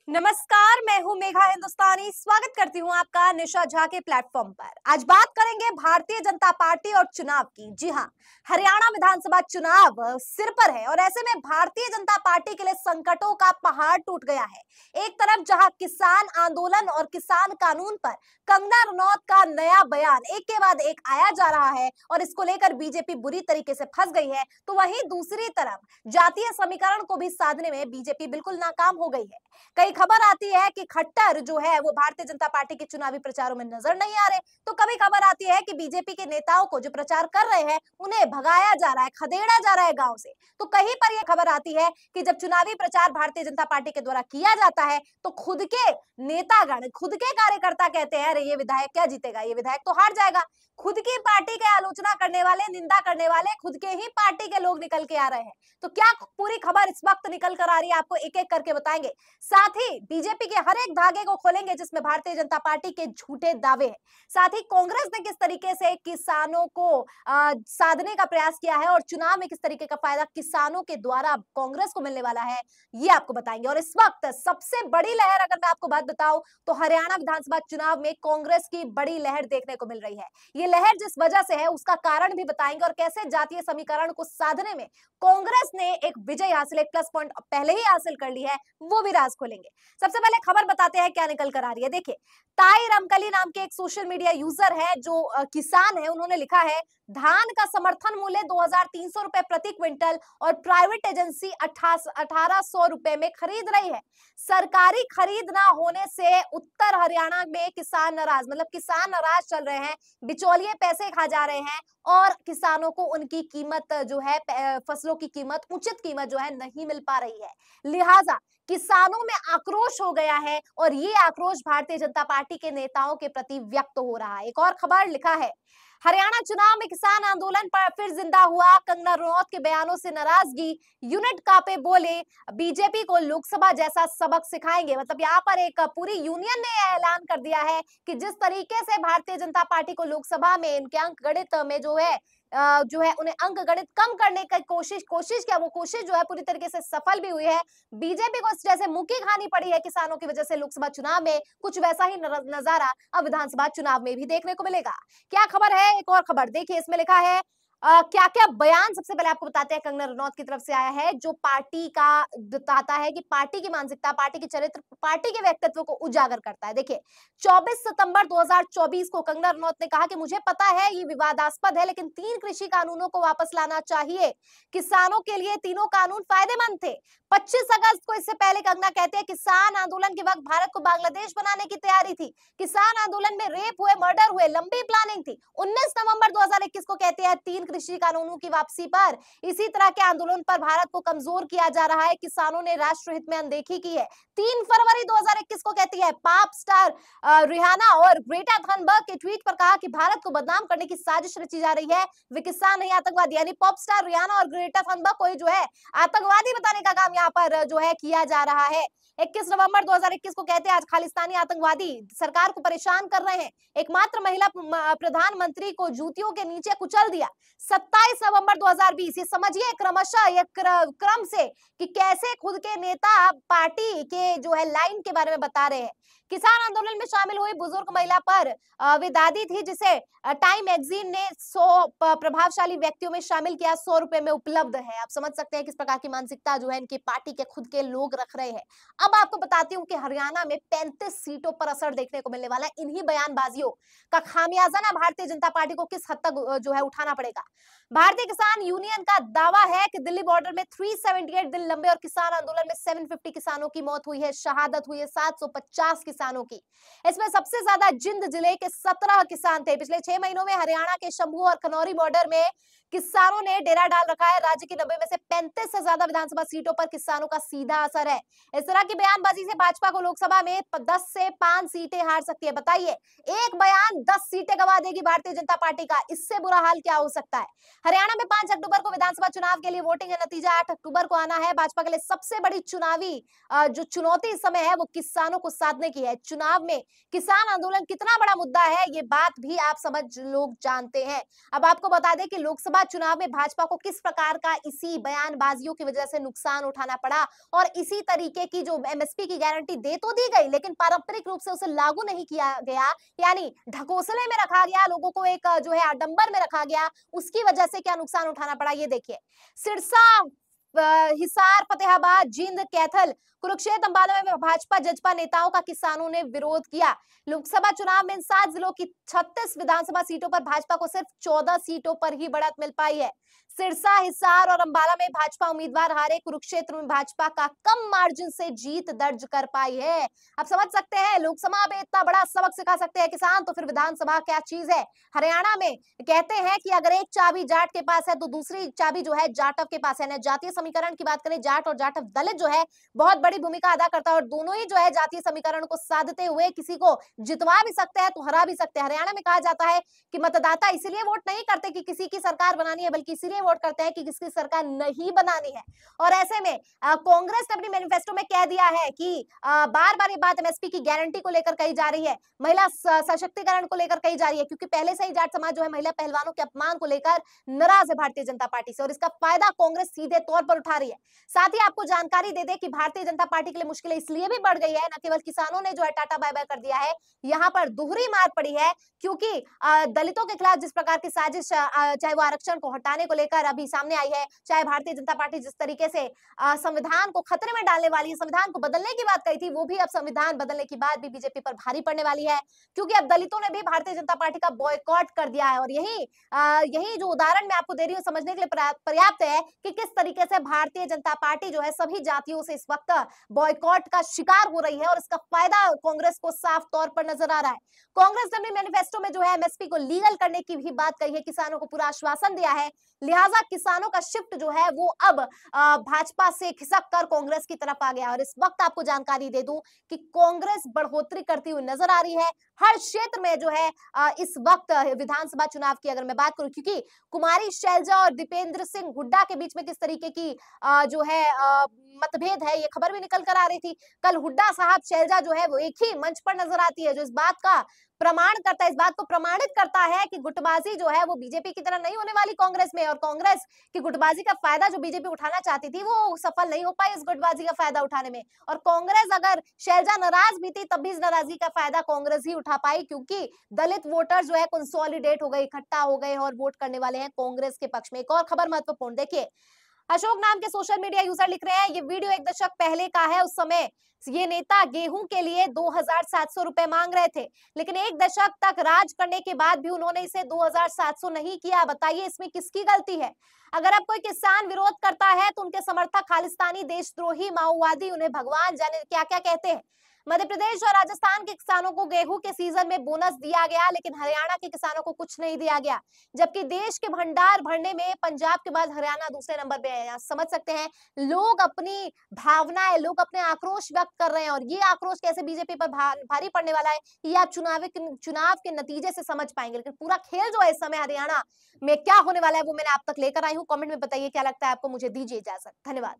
नमस्कार, मैं हूं मेघा हिंदुस्तानी। स्वागत करती हूं आपका निशा झा के प्लेटफॉर्म पर। आज बात करेंगे भारतीय जनता पार्टी और चुनाव की। जी हां, हरियाणा विधानसभा चुनाव सिर पर है और ऐसे में भारतीय जनता पार्टी के लिए संकटों का पहाड़ टूट गया है। एक तरफ जहां किसान आंदोलन और किसान कानून पर कंगना रनौत का नया बयान एक के बाद एक आया जा रहा है और इसको लेकर बीजेपी बुरी तरीके से फंस गई है, तो वहीं दूसरी तरफ जातीय समीकरण को भी साधने में बीजेपी बिल्कुल नाकाम हो गई है। कई खबर आती है कि खट्टर जो है वो भारतीय जनता पार्टी के चुनावी प्रचारों में नजर नहीं आ रहे, तो कभी खबर आती है कि बीजेपी के नेताओं को जो प्रचार कर रहे हैं उन्हें भगाया जा रहा है, खदेड़ा जा रहा है गांव से। तो कहीं पर यह खबर आती है कि जब चुनावी प्रचार भारतीय जनता पार्टी के द्वारा किया जाता है तो खुद के नेतागण, खुद के कार्यकर्ता कहते हैं अरे ये विधायक क्या जीतेगा, ये विधायक तो हार जाएगा। खुद की पार्टी के आलोचना करने वाले, निंदा करने वाले खुद के ही पार्टी के लोग निकल के आ रहे हैं। तो क्या पूरी खबर इस वक्त निकल कर आ रही है, आपको एक एक करके बताएंगे। साथ ही बीजेपी के हर एक धागे को खोलेंगे जिसमें भारतीय जनता पार्टी के झूठे दावे हैं। साथ ही कांग्रेस ने किस तरीके से किसानों को साधने का प्रयास किया है और चुनाव में किस तरीके का फायदा किसानों के द्वारा कांग्रेस को मिलने वाला है, ये आपको बताएंगे। और इस वक्त सबसे बड़ी लहर अगर मैं आपको बात बताऊं तो हरियाणा विधानसभा चुनाव में कांग्रेस की बड़ी लहर देखने को मिल रही है। ये लहर जिस वजह से है उसका कारण भी बताएंगे और कैसे जातीय समीकरण को साधने में कांग्रेस ने एक विजय हासिल, एक प्लस पॉइंट पहले ही हासिल कर ली है, वो भी राज खोलेंगे। सबसे पहले खबर बताते हैं क्या निकल कर आ रही है। देखिए, ताई रमकली नाम के एक सोशल मीडिया यूजर है जो किसान है, उन्होंने लिखा है धान का समर्थन मूल्य 2300 रुपए प्रति क्विंटल और प्राइवेट एजेंसी 1800 रुपए में खरीद रही है। सरकारी खरीद ना होने से उत्तर हरियाणा में किसान नाराज, मतलब किसान नाराज चल रहे हैं, बिचौलिए पैसे खा जा रहे हैं और किसानों को उनकी कीमत जो है, फसलों की कीमत, उचित कीमत जो है नहीं मिल पा रही है। लिहाजा किसानों में आक्रोश हो गया है और ये आक्रोश भारतीय जनता पार्टी के नेताओं के प्रति व्यक्त हो रहा है। एक और खबर लिखा है हरियाणा चुनाव में किसान आंदोलन पर फिर जिंदा हुआ, कंगना रनौत के बयानों से नाराजगी, यूनिट कांपे, बोले बीजेपी को लोकसभा जैसा सबक सिखाएंगे। मतलब यहाँ पर एक पूरी यूनियन ने ऐलान कर दिया है कि जिस तरीके से भारतीय जनता पार्टी को लोकसभा में इनके अंक गणित में जो है उन्हें अंक गणित कम करने की कोशिश किया, वो कोशिश जो है पूरी तरीके से सफल भी हुई है। बीजेपी को जैसे मुक्की खानी पड़ी है किसानों की वजह से लोकसभा चुनाव में, कुछ वैसा ही नजारा अब विधानसभा चुनाव में भी देखने को मिलेगा। क्या खबर है, एक और खबर देखिए, इसमें लिखा है क्या क्या बयान सबसे पहले आपको बताते हैं कंगना रनौत की तरफ से आया है, जो पार्टी का बताता है कि पार्टी की मानसिकता, पार्टी की चरित्र, पार्टी के व्यक्तित्व को उजागर करता है। देखिए, 24 सितंबर 2024 को कंगना रनौत ने कहा कि मुझे पता है ये विवादास्पद है लेकिन 3 कृषि कानूनों को वापस लाना चाहिए। किसानों के लिए तीनों कानून फायदेमंद थे। 25 अगस्त को, इससे पहले कंगना कहते हैं किसान आंदोलन के वक्त भारत को बांग्लादेश बनाने की तैयारी थी। किसान आंदोलन में रेप हुए, मर्डर हुए, लंबी प्लानिंग थी। 19 नवंबर 2021 को कहते हैं 3 कृषि कानूनों की वापसी पर इसी तरह के आंदोलन पर भारत को कमजोर किया जा रहा है, किसानों ने राष्ट्रहित में अनदेखी की है। 3 फरवरी 2021 को कहती है पॉप स्टार रिहाना और ग्रेटा थनबर्ग के ट्वीट पर कहा कि भारत को बदनाम करने की साजिश रची जा रही है, वे किसान नहीं आतंकवादी। यानी पॉप स्टार रिहाना और ग्रेटा थनबर्ग को जो है आतंकवादी बताने का काम यहाँ पर जो है किया जा रहा है। 21 नवंबर 2021 को कहते हैं आज खालिस्तानी आतंकवादी सरकार को परेशान कर रहे हैं, एकमात्र महिला प्रधानमंत्री को जूतियों के नीचे कुचल दिया। 27 नवंबर 2020, ये समझिए क्रमशः ये क्रम से कि कैसे खुद के नेता पार्टी के जो है लाइन के बारे में बता रहे हैं। किसान आंदोलन में शामिल हुई बुजुर्ग महिला पर वे दादी थी जिसे टाइम मैगजीन ने 100 प्रभावशाली व्यक्तियों में शामिल किया, 100 रुपए में उपलब्ध है। आप समझ सकते हैं किस प्रकार की मानसिकता जो है इनकी पार्टी के खुद के लोग रख रहे हैं। अब आपको बताती हूँ कि हरियाणा में 35 सीटों पर असर देखने को मिलने वाला है। इन्हीं बयानबाजियों का खामियाजा ना भारतीय जनता पार्टी को किस हद तक जो है उठाना पड़ेगा। भारतीय किसान यूनियन का दावा है कि दिल्ली बॉर्डर में 378 दिन लंबे और किसान आंदोलन में 750 किसानों की मौत हुई है, शहादत हुई है 750 किसानों की। इसमें सबसे ज्यादा जिंद जिले के 17 किसान थे। पिछले 6 महीनों में हरियाणा के शंभू और खनौरी बॉर्डर में किसानों ने डेरा डाल रखा है। राज्य की 90 में से 35 से ज्यादा विधानसभा सीटों पर किसानों का सीधा असर है। इस तरह की बयानबाजी से भाजपा को लोकसभा में 10 से 5 सीटें हार सकती है। बताइए, एक बयान 10 सीटें गंवा देगी भारतीय जनता पार्टी का, इससे बुरा हाल क्या हो सकता है। हरियाणा में 5 अक्टूबर को विधानसभा चुनाव के लिए वोटिंग है, नतीजा 8 अक्टूबर को आना है। भाजपा के लिए सबसे बड़ी चुनावी जो चुनौती इस समय है वो किसानों को साधने की है। चुनाव में किसान आंदोलन कितना बड़ा मुद्दा है ये बात भी आप समझ लोग जानते हैं। अब आपको बता दें कि लोकसभा चुनाव में भाजपा को किस प्रकार का इसी बयानबाजियों की वजह से नुकसान उठाना पड़ा और इसी तरीके की जो एमएसपी की गारंटी दे तो दी गई लेकिन पारंपरिक रूप से उसे लागू नहीं किया गया, यानी ढकोसले में रखा गया, लोगों को एक जो है आडंबर में रखा गया, उसकी वजह से क्या नुकसान उठाना पड़ा ये देखिए। सिरसा, हिसार, फतेहाबाद, जींद, कैथल, कुरुक्षेत्र, अंबाला में भाजपा जजपा नेताओं का किसानों ने विरोध किया। लोकसभा चुनाव में इन 7 जिलों की 36 विधानसभा सीटों पर भाजपा को सिर्फ 14 सीटों पर ही बढ़त मिल पाई है। सिरसा, हिसार और अंबाला में भाजपा उम्मीदवार हारे, कुरुक्षेत्र में भाजपा का कम मार्जिन से जीत दर्ज कर पाई है। आप समझ सकते हैं, लोकसभा में इतना बड़ा सबक सिखा सकते हैं किसान, तो फिर विधानसभा क्या चीज है। हरियाणा में कहते हैं कि अगर एक चाबी जाट के पास है तो दूसरी चाबी जो है जाटव के पास है। जातीय समीकरण की बात करें, जाट और जाटव दलित जो है बहुत बड़ी भूमिका अदा करता है और दोनों ही जो है जातीय समीकरण को साधते हुए किसी को जितवा भी सकते हैं तो हरा भी सकते हैं। हरियाणा में कहा जाता है कि मतदाता इसलिए वोट नहीं करते कि किसी की सरकार बनानी है, बल्कि इसीलिए वोट करते हैं कि किसकी सरकार नहीं बनानी है। और ऐसे में कांग्रेस ने अपनी मैनिफेस्टो में कह दिया है कि बार बार ये बात एमएसपी की गारंटी को लेकर कही जा रही है, महिला सशक्तिकरण को लेकर कही जा रही है, क्योंकि पहले से ही जाट समाज जो है महिला पहलवानों के अपमान को लेकर नाराज है भारतीय जनता पार्टी से और इसका फायदा कांग्रेस सीधे तौर पर उठा रही है। साथ ही आपको जानकारी दे दे कि भारतीय जनता पार्टी के लिए मुश्किलें इसलिए भी बढ़ गई है, न केवल किसानों ने जो है टाटा बाय बाय कर दिया है, यहाँ पर दोहरी मार पड़ी है, क्योंकि दलितों के खिलाफ जिस प्रकार की साजिश चाहे वो आरक्षण को हटाने को लेकर अभी सामने आई है, चाहे भारतीय जनता पार्टी जिस तरीके से संविधान को खतरे में डालने वाली है, संविधान को बदलने की बात कही थी, वो भी अब संविधान बदलने की बात भी बीजेपी पर भारी पड़ने वाली है, क्योंकि अब दलितों ने भी भारतीय जनता पार्टी का बॉयकॉट कर दिया है। और यही जो उदाहरण मैं आपको दे रही हूँ समझने के लिए पर्याप्त है कि किस तरीके से भारतीय जनता पार्टी जो है सभी जातियों से इस वक्त बॉयकॉट का शिकार हो रही है और इसका फायदा कांग्रेस को साफ तौर पर नजर आ रहा है। कांग्रेस ने अपने मैनिफेस्टो में जो है एमएसपी को लीगल करने की भी बात कही है, किसानों को पूरा आश्वासन दिया है, लिहाजा किसानों का शिफ्ट जो है वो अब भाजपा से खिसक कर कांग्रेस की तरफ आ गया। और इस वक्त आपको जानकारी दे दूं कि कांग्रेस बढ़ोतरी करती हुई नजर आ रही है हर क्षेत्र में जो है इस वक्त विधानसभा चुनाव की अगर मैं बात करूं, क्योंकि कुमारी शैलजा और दीपेंद्र सिंह हुड्डा के बीच में किस तरीके की जो है मतभेद है, ये खबर भी निकल कर आ रही थी। कल हुड्डा साहब शैलजा जो है वो एक ही मंच पर नजर आती है, जो इस बात का प्रमाण करता है, इस बात को प्रमाणित करता है कि गुटबाजी जो है वो बीजेपी की तरह नहीं होने वाली कांग्रेस में, और कांग्रेस की गुटबाजी का फायदा जो बीजेपी उठाना चाहती थी वो सफल नहीं हो पाई इस गुटबाजी का फायदा उठाने में। और कांग्रेस अगर शैलजा नाराज भी थी तब भी इस नाराजगी का फायदा कांग्रेस ही उठा पाई, क्योंकि दलित वोटर जो है कंसोलिडेट हो गए, इकट्ठा हो गए और वोट करने वाले हैं कांग्रेस के पक्ष में। एक और खबर महत्वपूर्ण देखिए, अशोक नाम के सोशल मीडिया यूजर लिख रहे हैं, ये वीडियो 1 दशक पहले का है। उस समय ये नेता गेहूं के लिए 2700 रुपए मांग रहे थे, लेकिन 1 दशक तक राज करने के बाद भी उन्होंने इसे 2700 नहीं किया। बताइए इसमें किसकी गलती है? अगर अब कोई किसान विरोध करता है तो उनके समर्थक खालिस्तानी, देशद्रोही, माओवादी, उन्हें भगवान जाने क्या क्या कहते हैं। मध्य प्रदेश और राजस्थान के किसानों को गेहूं के सीजन में बोनस दिया गया, लेकिन हरियाणा के किसानों को कुछ नहीं दिया गया, जबकि देश के भंडार भरने में पंजाब के बाद हरियाणा दूसरे नंबर पे है। समझ सकते हैं, लोग अपनी भावनाएं, लोग अपने आक्रोश व्यक्त कर रहे हैं और ये आक्रोश कैसे बीजेपी पर भारी पड़ने वाला है ये आप चुनाव के नतीजे से समझ पाएंगे। लेकिन पूरा खेल जो है इस समय हरियाणा में क्या होने वाला है वो मैंने आप तक लेकर आई हूँ। कमेंट में बताइए क्या लगता है आपको। मुझे दीजिए इजाजत, धन्यवाद।